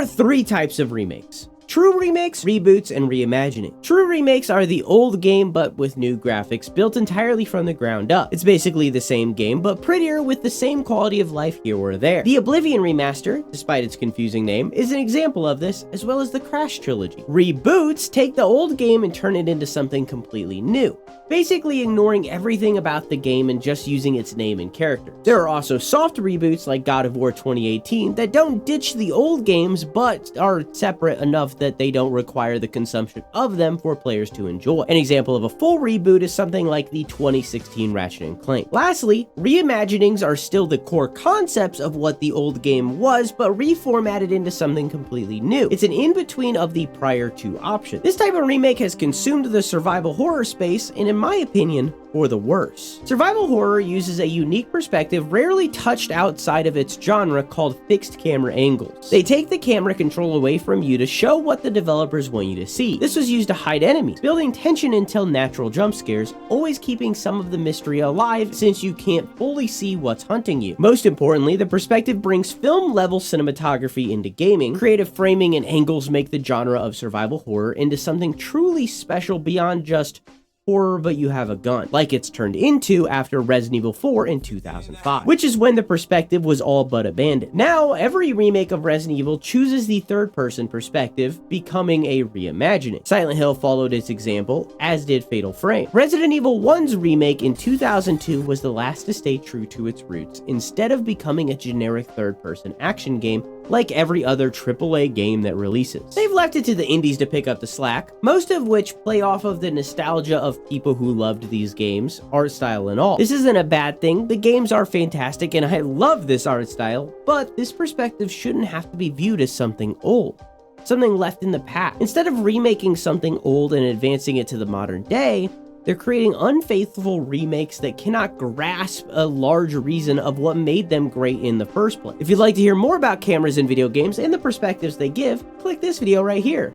are three types of remakes: true remakes, reboots, and reimagining. True remakes are the old game but with new graphics built entirely from the ground up. It's basically the same game but prettier with the same quality of life here or there. The Oblivion remaster, despite its confusing name, is an example of this, as well as the Crash trilogy. Reboots take the old game and turn it into something completely new, basically ignoring everything about the game and just using its name and characters. There are also soft reboots like God of War 2018 that don't ditch the old games but are separate enough that they don't require the consumption of them for players to enjoy. An example of a full reboot is something like the 2016 Ratchet & Clank. Lastly, reimaginings are still the core concepts of what the old game was, but reformatted into something completely new. It's an in-between of the prior two options. This type of remake has consumed the survival horror space, and in my opinion, for the worse. Survival horror uses a unique perspective rarely touched outside of its genre called fixed camera angles. They take the camera control away from you to show what the developers want you to see. This was used to hide enemies, building tension until natural jump scares, always keeping some of the mystery alive since you can't fully see what's hunting you. Most importantly, the perspective brings film-level cinematography into gaming. Creative framing and angles make the genre of survival horror into something truly special beyond just horror but you have a gun, like it's turned into after Resident Evil 4 in 2005, which is when the perspective was all but abandoned. Now, every remake of Resident Evil chooses the third-person perspective, becoming a reimagining. Silent Hill followed its example, as did Fatal Frame. Resident Evil 1's remake in 2002 was the last to stay true to its roots, instead of becoming a generic third-person action game like every other AAA game that releases. They've left it to the indies to pick up the slack, most of which play off of the nostalgia of people who loved these games, art style and all. This isn't a bad thing, the games are fantastic and I love this art style, but this perspective shouldn't have to be viewed as something old, something left in the past. Instead of remaking something old and advancing it to the modern day, they're creating unfaithful remakes that cannot grasp a large reason of what made them great in the first place. If you'd like to hear more about cameras in video games and the perspectives they give, click this video right here.